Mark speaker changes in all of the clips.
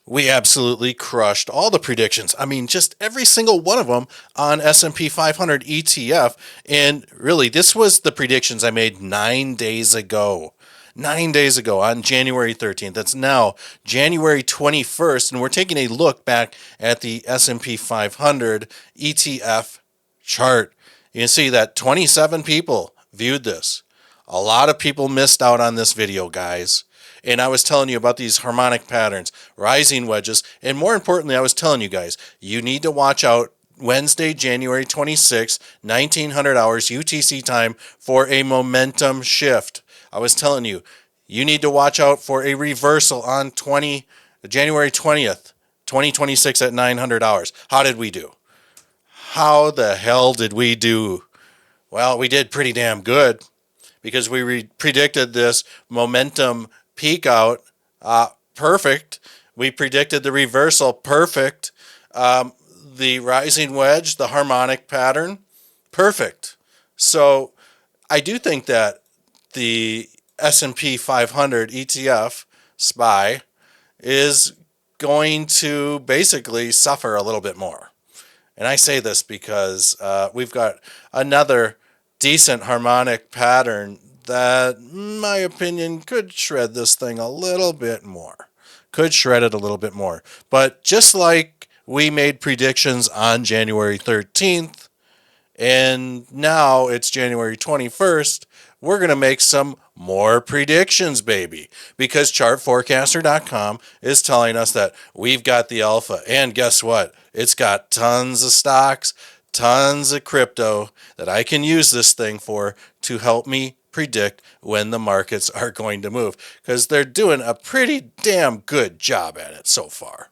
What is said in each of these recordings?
Speaker 1: We absolutely crushed all the predictions. I mean, just every single one of them on S&P 500 ETF. And really, this was the predictions I made 9 days ago. 9 days ago on January 13th. That's now January 21st, and we're taking a look back at the S&P 500 ETF chart. You can see that 27 people viewed this. A lot of people missed out on this video, guys. And I was telling you about these harmonic patterns, rising wedges, and more importantly, I was telling you guys, you need to watch out Wednesday, January 26th, 1900 hours UTC time for a momentum shift. I was telling you, you need to watch out for a reversal on January 20th, 2026 at 900 hours. How did we do? How the hell did we do? Well, we did pretty damn good because we predicted this momentum peak out perfect. We predicted the reversal perfect. The rising wedge, the harmonic pattern, perfect. So I do think that the S&P 500 ETF SPY is going to basically suffer a little bit more. And I say this because we've got another decent harmonic pattern that, in my opinion, could shred this thing a little bit more. Could shred it a little bit more. But just like we made predictions on January 13th, and now it's January 21st, we're going to make some more predictions, baby. Because chartforecaster.com is telling us that we've got the alpha. And guess what? It's got tons of stocks, tons of crypto that I can use this thing for to help me predict when the markets are going to move. Because they're doing a pretty damn good job at it so far.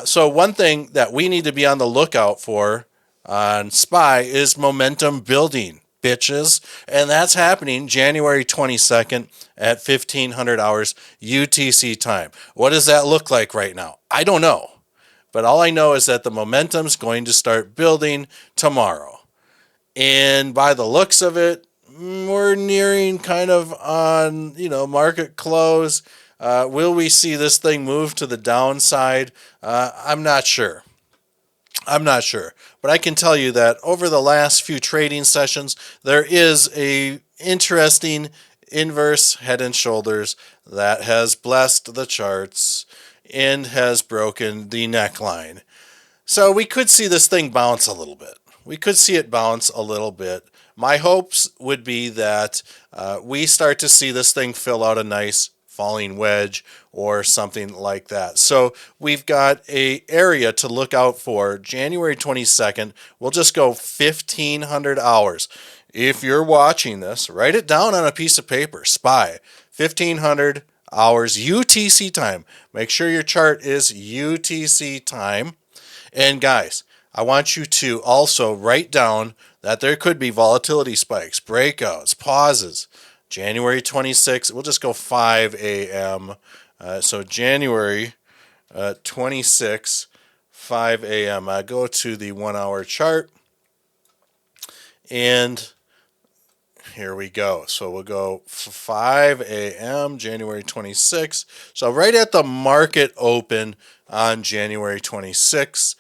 Speaker 1: So one thing that we need to be on the lookout for on SPY is momentum building, bitches. And that's happening January 22nd at 1500 hours UTC time. What does that look like right now? I don't know. But all I know is that the momentum's going to start building tomorrow. And by the looks of it, we're nearing kind of on, market close. Will we see this thing move to the downside? I'm not sure. But I can tell you that over the last few trading sessions, there is a interesting inverse head and shoulders that has blessed the charts and has broken the neckline. So we could see this thing bounce a little bit. We could see it bounce a little bit. My hopes would be that we start to see this thing fill out a nice falling wedge or something like that. So we've got a area to look out for. January 22nd, we'll just go 1500 hours. If you're watching this, write it down on a piece of paper. SPY, 1500 hours UTC time. Make sure your chart is UTC time. And guys, I want you to also write down that there could be volatility spikes, breakouts, pauses. January 26th, we'll just go 5 a.m. So January 26th, 5 a.m. I go to the 1 hour chart, and here we go. So we'll go 5 a.m. January 26th. So right at the market open on January 26th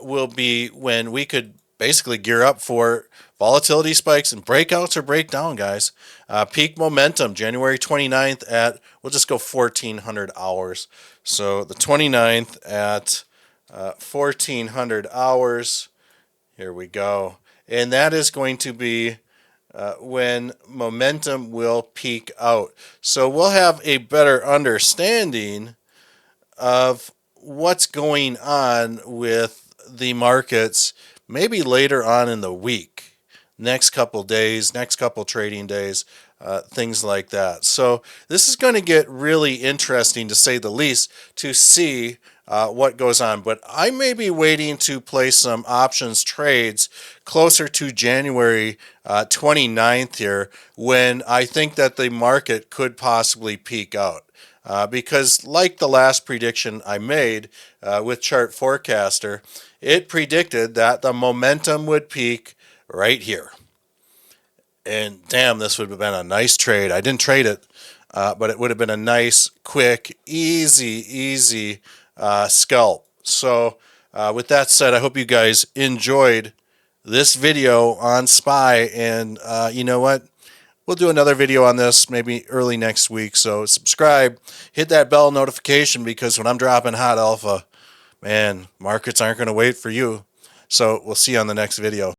Speaker 1: will be when we could basically gear up for volatility spikes and breakouts or breakdown, guys. Peak momentum, January 29th at, we'll just go 1400 hours. So the 29th at 1400 hours. Here we go. And that is going to be when momentum will peak out. So we'll have a better understanding of what's going on with the markets maybe later on in the week, next couple days, next couple trading days, things like that. So this is going to get really interesting, to say the least, to see what goes on. But I may be waiting to place some options trades closer to January 29th here, when I think that the market could possibly peak out. Because like the last prediction I made with Chart Forecaster, it predicted that the momentum would peak right here. And damn, this would have been a nice trade. I didn't trade it, but it would have been a nice, quick, easy scalp. So with that said, I hope you guys enjoyed this video on SPY, and you know what? We'll do another video on this maybe early next week. So subscribe, hit that bell notification, because when I'm dropping hot alpha, man, markets aren't going to wait for you. So we'll see you on the next video.